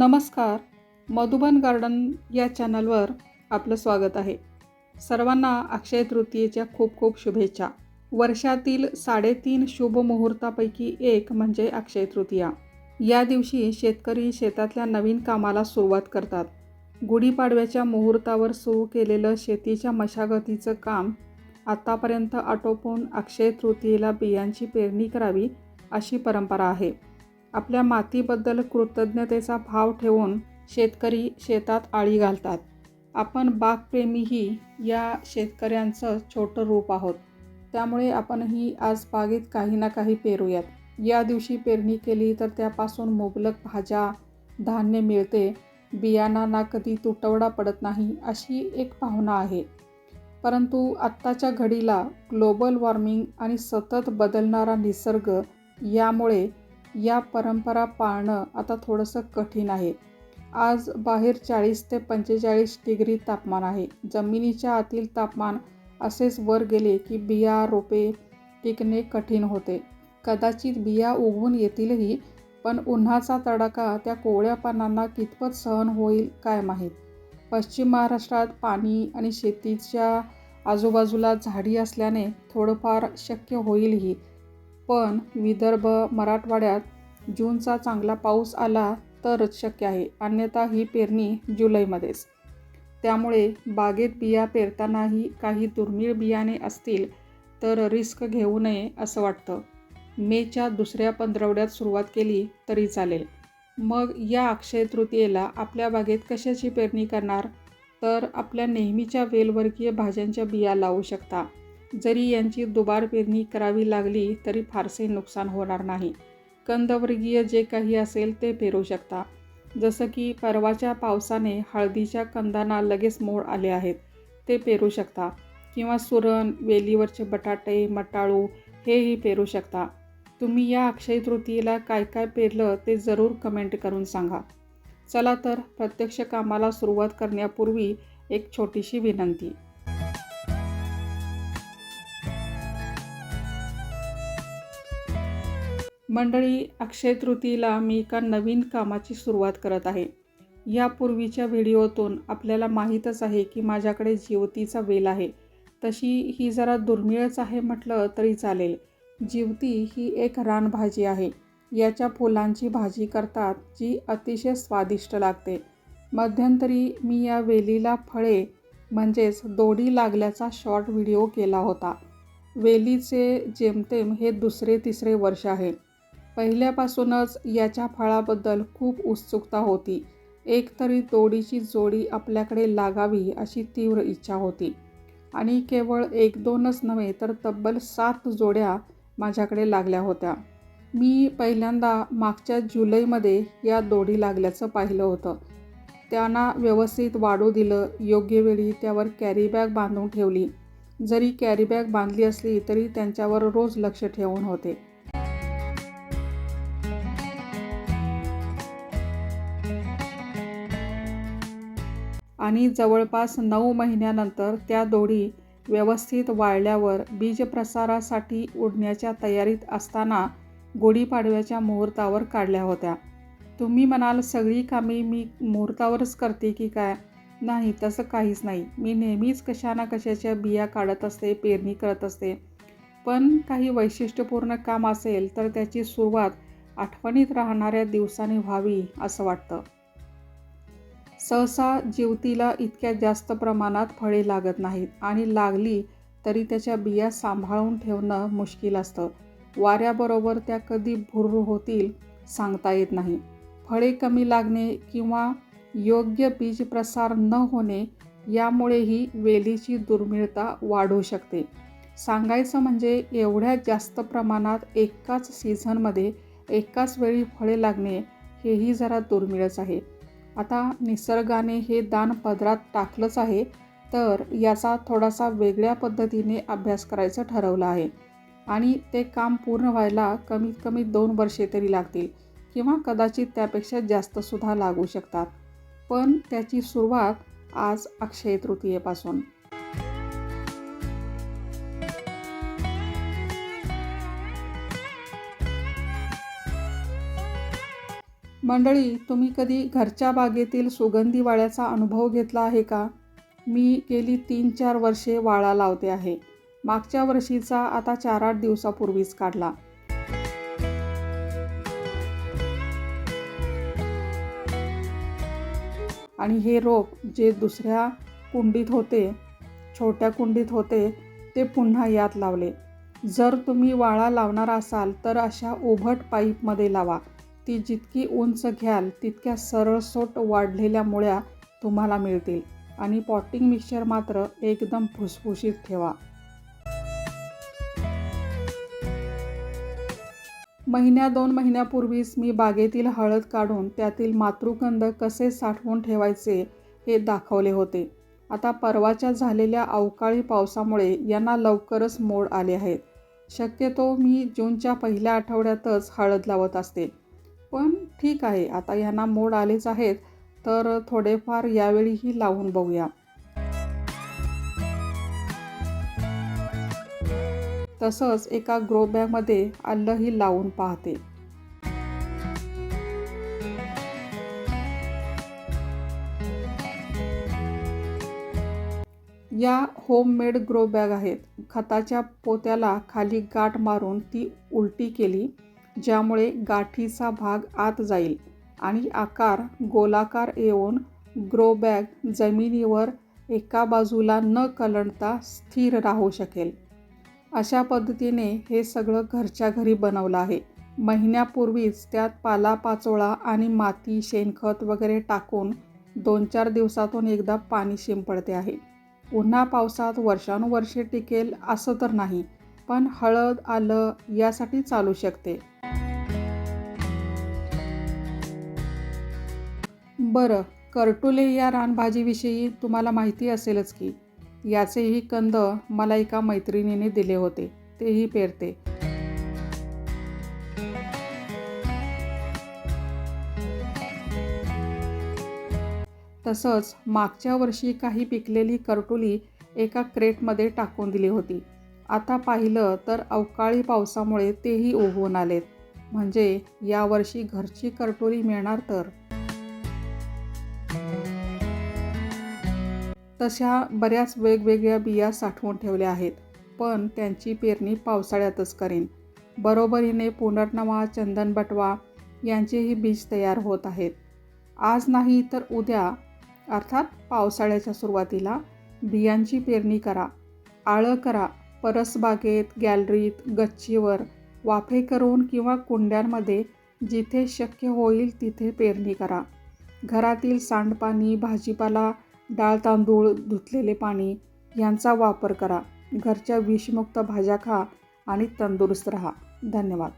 नमस्कार. मधुबन गार्डन या चॅनलवर आपलं स्वागत आहे. सर्वांना अक्षय तृतीयेच्या खूप खूप शुभेच्छा. वर्षातील 3.5 शुभ मुहूर्तापैकी एक म्हणजे अक्षय तृतीया. या दिवशी शेतकरी शेतातल्या नवीन कामाला सुरुवात करतात. गुढीपाडव्याच्या मुहूर्तावर सुरू केलेलं शेतीच्या मशागतीचं काम आतापर्यंत आटोपून अक्षय तृतीयेला बियांची पेरणी करावी अशी परंपरा आहे. आपल्या मातीबद्दल कृतज्ञतेचा भाव ठेवून शेतकरी शेतात आळी घालतात. आपण बागप्रेमीही या शेतकऱ्यांचं छोटं रूप आहोत. त्यामुळे आपणही आज बागेत काही ना काही पेरूयात. या दिवशी पेरणी केली तर त्यापासून मुबलक भाज्या धान्य मिळते. बियाणांना कधी तुटवडा पडत नाही अशी एक भावना आहे. परंतु आत्ताच्या घडीला ग्लोबल वॉर्मिंग आणि सतत बदलणारा निसर्ग यामुळे या परंपरा पाळणं आता थोडंसं कठीण आहे. आज बाहेर 40 ते 45 डिग्री तापमान आहे. जमिनीच्या आतील तापमान असेच वर गेले की बिया रोपे टिकणे कठीण होते. कदाचित बिया उगवून येतीलही, पण उन्हाचा तडाखा त्या कोवळ्या पानांना कितपत सहन होईल काय माहीत. पश्चिम महाराष्ट्रात पाणी आणि शेतीच्या आजूबाजूला झाडी असल्याने थोडंफार शक्य होईलही. पण विदर्भ, मराठवाड्यात जूनचा चांगला पाऊस आला तरच शक्य आहे, अन्यथा ही पेरणी जुलैमध्येच. त्यामुळे बागेत बिया पेरतानाही काही दुर्मिळ बियाणे असतील तर रिस्क घेऊ नये असं वाटतं. मेच्या दुसऱ्या पंधरवड्यात सुरुवात केली तरी चालेल. मग या अक्षय तृतीयेला आपल्या बागेत कशाची पेरणी करणार? तर आपल्या नेहमीच्या वेलवर्गीय भाज्यांच्या बिया लावू शकता. जरी यांची दुबार पेरणी करावी लागली तरी फारसे नुकसान होणार नाही. कंदवर्गीय जे काही असेल ते पेरू शकता. जसं की परवाच्या पावसाने हळदीच्या कंदांना लगेच मोड आले आहेत, ते पेरू शकता. किंवा सुरण, वेलीवरचे बटाटे, मटाळू हेही पेरू शकता. तुम्ही या अक्षय तृतीयेला काय काय पेरलं ते जरूर कमेंट करून सांगा. चला तर प्रत्यक्ष कामाला सुरुवात करण्यापूर्वी एक छोटीशी विनंती. मंडळी, अक्षय तृतीयेला मी एका नवीन कामाची सुरुवात करत आहे. यापूर्वीच्या व्हिडिओतून आपल्याला माहीतच आहे की माझ्याकडे जिवतीचा वेल आहे. तशी ही जरा दुर्मिळच आहे म्हटलं तरी चालेल. जिवती ही एक रानभाजी आहे. याच्या फुलांची भाजी करतात जी अतिशय स्वादिष्ट लागते. मध्यंतरी मी या वेलीला फळे म्हणजेच दोडी लागल्याचा शॉर्ट व्हिडिओ केला होता. वेलीचे जेमतेम हे 2-3 वर्ष आहे. पहिल्यापासूनच याच्या फळाबद्दल खूप उत्सुकता होती. एकतरी दोडीची जोडी आपल्याकडे लागावी अशी तीव्र इच्छा होती. आणि केवळ 1-2च नव्हे तर तब्बल 7 जोड्या माझ्याकडे लागल्या होत्या. मी पहिल्यांदा मागच्या जुलैमध्ये या दोडी लागल्याचं पाहिलं होतं. त्यांना व्यवस्थित वाढू दिलं. योग्य वेळी त्यावर कॅरीबॅग बांधून ठेवली. जरी कॅरीबॅग बांधली असली तरी त्यांच्यावर रोज लक्ष ठेवून होते. आणि जवळपास 9 महिन्यानंतर त्या दोडी व्यवस्थित वाळल्यावर बीजप्रसारासाठी उडण्याच्या तयारीत असताना गुढीपाडव्याच्या मुहूर्तावर काढल्या होत्या. तुम्ही म्हणाल सगळी कामे मी मुहूर्तावरच करते की काय? नाही, तसं काहीच नाही. मी नेहमीच कशा ना कशाच्या बिया काढत असते, पेरणी करत असते. पण काही वैशिष्ट्यपूर्ण काम असेल तर त्याची सुरुवात आठवणीत राहणाऱ्या दिवसांनी व्हावी असं वाटतं. सहसा जिवतीला इतक्या जास्त प्रमाणात फळे लागत नाहीत आणि लागली तरी त्याच्या बिया सांभाळून ठेवणं मुश्किल असतं. वाऱ्याबरोबर त्या कधी भुर्र होतील सांगता येत नाही. फळे कमी लागणे किंवा योग्य बीजप्रसार न होणे यामुळेही वेलीची दुर्मिळता वाढू शकते. सांगायचं म्हणजे एवढ्या जास्त प्रमाणात एकाच सीझनमध्ये एकाच वेळी फळे लागणे हेही जरा दुर्मिळच आहे. आता निसर्गाने हे दान पदरात टाकलंच आहे तर याचा थोडासा वेगळ्या पद्धतीने अभ्यास करायचं ठरवलं आहे. आणि ते काम पूर्ण व्हायला कमीत कमी 2 वर्षे तरी लागतील किंवा कदाचित त्यापेक्षा जास्तसुद्धा लागू शकतात. पण त्याची सुरुवात आज अक्षय तृतीयेपासून. मंडळी, तुम्ही कधी घरच्या बागेतील सुगंधी वाळ्याचा अनुभव घेतला आहे का? मी गेली 3-4 वर्षे वाळा लावते आहे. मागच्या वर्षीचा आता 4-8 दिवसापूर्वीच काढला. आणि हे रोप जे दुसऱ्या कुंडीत होते, छोट्या कुंडीत होते, ते पुन्हा यात लावले. जर तुम्ही वाळा लावणार असाल तर अशा उभट पाईपमध्ये लावा. ती जितकी उंच घ्याल तितक्या सरळसोट वाढलेल्या मुळ्या तुम्हाला मिळतील. आणि पॉटिंग मिक्सचर मात्र एकदम फुसफुशीत ठेवा. महिन्या-2 महिन्यापूर्वीच मी बागेतील हळद काढून त्यातील मातृकंद कसे साठवून ठेवायचे हे दाखवले होते. आता परवाच्या झालेल्या अवकाळी पावसामुळे यांना लवकरच मोड आले आहेत. शक्यतो मी जूनच्या पहिल्या आठवड्यातच हळद लावत असते. पण ठीक आहे, आता यांना मोड आलेच आहेत तर थोडेफार यावेळीही लावून बघूया. तसंच एका ग्रो बॅगमध्ये आलंही लावून पाहते. या होममेड ग्रो बॅग आहेत. खताच्या पोत्याला खाली गाठ मारून ती उलटी केली, ज्यामुळे गाठीचा भाग आत जाईल आणि आकार गोलाकार येऊन ग्रो बॅग जमिनीवर एका बाजूला न कलंडता स्थिर राहू शकेल. अशा पद्धतीने हे सगळं घरच्या घरी बनवलं आहे. महिन्यापूर्वीच त्यात पालापाचोळा आणि माती, शेणखत वगैरे टाकून 2-4 दिवसातून एकदा पाणी शिंपडते आहे. उन्हा पावसात वर्षानुवर्षे टिकेल असं तर नाही, पण हळद, आलं यासाठी चालू शकते. बरं, करटुले या रानभाजीविषयी तुम्हाला माहिती असेलच की. याचेही कंद मला एका मैत्रिणीने दिले होते, तेही पेरते. तसंच मागच्या वर्षी काही पिकलेली करटुली एका क्रेटमध्ये टाकून दिली होती. आता पाहिलं तर अवकाळी पावसामुळे तेही उगवून आलेत. म्हणजे यावर्षी घरची करटुली मिळणार तर. तशा बऱ्याच वेगवेगळ्या बिया साठवून ठेवल्या आहेत, पण त्यांची पेरणी पावसाळ्यातच करेन. बरोबरीने पुनर्नवा, चंदनबटवा यांचेही बीज तयार होत आहेत. आज नाही तर उद्या, अर्थात पावसाळ्याच्या सुरुवातीला बियांची पेरणी करा. आळं करा. परसबागेत, गॅलरीत, गच्चीवर, वाफे करून किंवा कुंड्यांमध्ये जिथे शक्य होईल तिथे पेरणी करा. घरातील सांडपाणी, भाजीपाला, डाळ तांदूळ, धुतलेले पाणी यांचा वापर करा. घरच्या विषमुक्त भाज्या खा आणि तंदुरुस्त राहा. धन्यवाद.